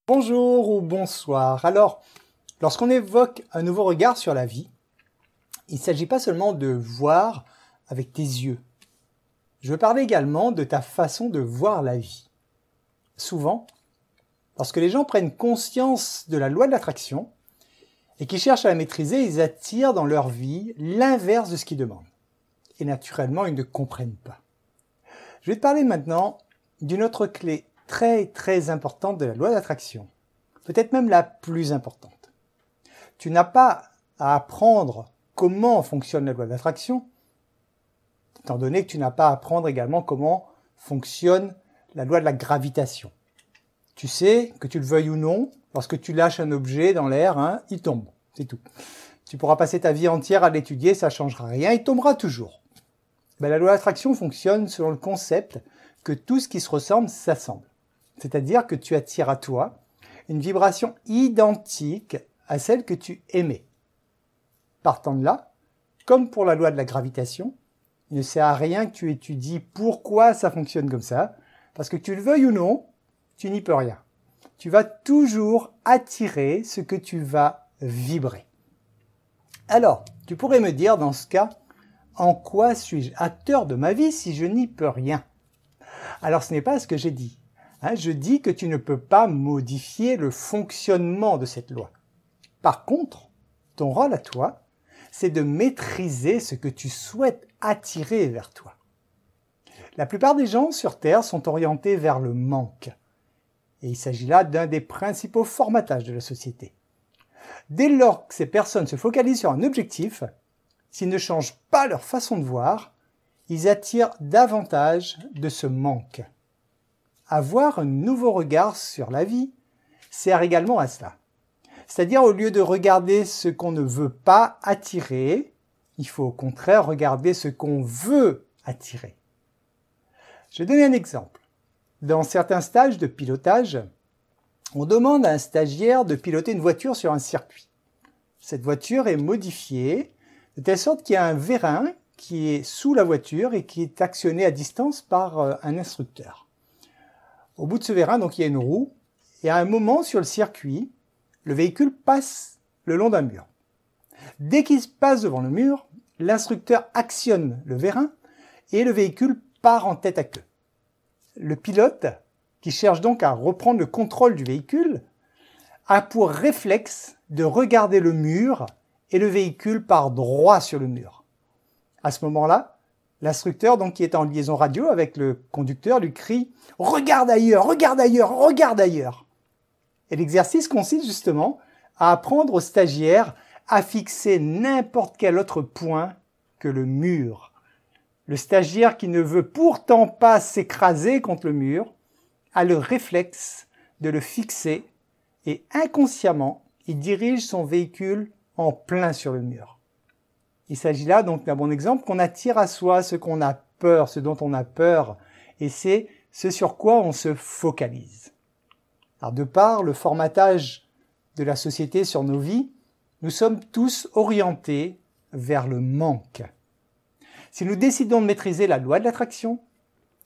Bonjour ou bonsoir. Alors, lorsqu'on évoque un nouveau regard sur la vie, il ne s'agit pas seulement de voir avec tes yeux. Je veux parler également de ta façon de voir la vie. Souvent, lorsque les gens prennent conscience de la loi de l'attraction et qu'ils cherchent à la maîtriser, ils attirent dans leur vie l'inverse de ce qu'ils demandent. Et naturellement, ils ne comprennent pas. Je vais te parler maintenant d'une autre clé très importante de la loi d'attraction, peut-être même la plus importante. Tu n'as pas à apprendre comment fonctionne la loi d'attraction, étant donné que tu n'as pas à apprendre également comment fonctionne la loi de la gravitation. Tu sais, que tu le veuilles ou non, lorsque tu lâches un objet dans l'air, il tombe, c'est tout. Tu pourras passer ta vie entière à l'étudier, ça ne changera rien, il tombera toujours. La loi d'attraction fonctionne selon le concept que tout ce qui se ressemble s'assemble. C'est-à-dire que tu attires à toi une vibration identique à celle que tu émets. Partant de là, comme pour la loi de la gravitation, il ne sert à rien que tu étudies pourquoi ça fonctionne comme ça, parce que tu le veuilles ou non, tu n'y peux rien. Tu vas toujours attirer ce que tu vas vibrer. Alors, tu pourrais me dire dans ce cas, en quoi suis-je acteur de ma vie si je n'y peux rien? Alors ce n'est pas ce que j'ai dit. Je dis que tu ne peux pas modifier le fonctionnement de cette loi. Par contre, ton rôle à toi, c'est de maîtriser ce que tu souhaites attirer vers toi. La plupart des gens sur Terre sont orientés vers le manque. Et il s'agit là d'un des principaux formatages de la société. Dès lors que ces personnes se focalisent sur un objectif, s'ils ne changent pas leur façon de voir, ils attirent davantage de ce manque. Avoir un nouveau regard sur la vie sert également à cela. C'est-à-dire, au lieu de regarder ce qu'on ne veut pas attirer, il faut au contraire regarder ce qu'on veut attirer. Je vais donner un exemple. Dans certains stages de pilotage, on demande à un stagiaire de piloter une voiture sur un circuit. Cette voiture est modifiée de telle sorte qu'il y a un vérin qui est sous la voiture et qui est actionné à distance par un instructeur. Au bout de ce vérin, donc, il y a une roue, et à un moment sur le circuit, le véhicule passe le long d'un mur. Dès qu'il passe devant le mur, l'instructeur actionne le vérin et le véhicule part en tête à queue. Le pilote, qui cherche donc à reprendre le contrôle du véhicule, a pour réflexe de regarder le mur et le véhicule part droit sur le mur. À ce moment-là, l'instructeur, donc, qui est en liaison radio avec le conducteur, lui crie « Regarde ailleurs, regarde ailleurs, regarde ailleurs !» Et l'exercice consiste justement à apprendre aux stagiaires à fixer n'importe quel autre point que le mur. Le stagiaire qui ne veut pourtant pas s'écraser contre le mur a le réflexe de le fixer et inconsciemment, il dirige son véhicule en plein sur le mur. Il s'agit là donc d'un bon exemple qu'on attire à soi ce qu'on a peur, ce dont on a peur, et c'est ce sur quoi on se focalise. Alors de par le formatage de la société sur nos vies, nous sommes tous orientés vers le manque. Si nous décidons de maîtriser la loi de l'attraction,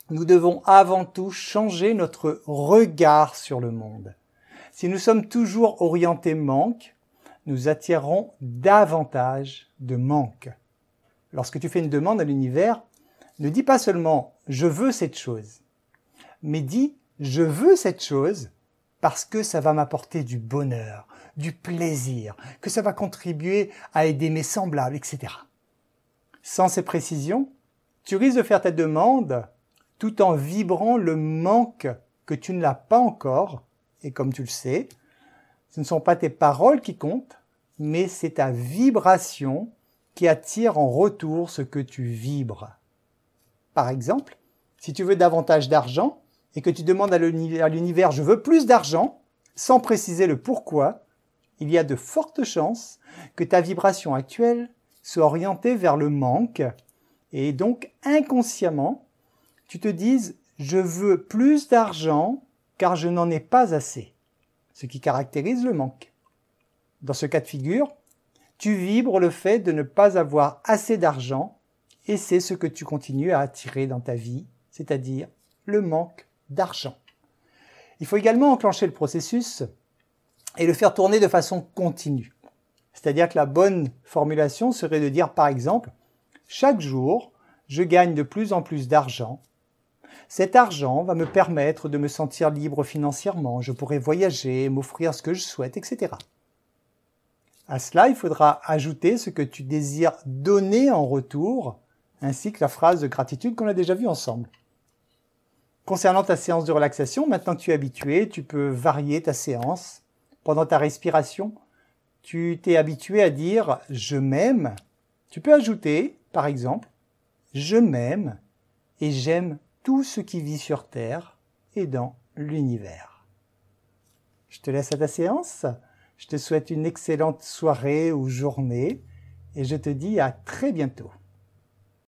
nous devons avant tout changer notre regard sur le monde. Si nous sommes toujours orientés manque, nous attirerons davantage de manque. Lorsque tu fais une demande à l'univers, ne dis pas seulement « je veux cette chose », mais dis « je veux cette chose parce que ça va m'apporter du bonheur, du plaisir, que ça va contribuer à aider mes semblables, etc. » Sans ces précisions, tu risques de faire ta demande tout en vibrant le manque que tu ne l'as pas encore, et comme tu le sais, ce ne sont pas tes paroles qui comptent, mais c'est ta vibration qui attire en retour ce que tu vibres. Par exemple, si tu veux davantage d'argent et que tu demandes à l'univers « je veux plus d'argent », sans préciser le pourquoi, il y a de fortes chances que ta vibration actuelle soit orientée vers le manque et donc inconsciemment, tu te dises « je veux plus d'argent car je n'en ai pas assez », ce qui caractérise le manque. Dans ce cas de figure, tu vibres le fait de ne pas avoir assez d'argent et c'est ce que tu continues à attirer dans ta vie, c'est-à-dire le manque d'argent. Il faut également enclencher le processus et le faire tourner de façon continue. C'est-à-dire que la bonne formulation serait de dire par exemple « Chaque jour, je gagne de plus en plus d'argent. Cet argent va me permettre de me sentir libre financièrement. Je pourrai voyager, m'offrir ce que je souhaite, etc. » À cela, il faudra ajouter ce que tu désires donner en retour, ainsi que la phrase de gratitude qu'on a déjà vue ensemble. Concernant ta séance de relaxation, maintenant que tu es habitué, tu peux varier ta séance. Pendant ta respiration, tu t'es habitué à dire « je m'aime ». Tu peux ajouter, par exemple, « je m'aime et j'aime tout ce qui vit sur Terre et dans l'univers ». Je te laisse à ta séance. Je te souhaite une excellente soirée ou journée et je te dis à très bientôt.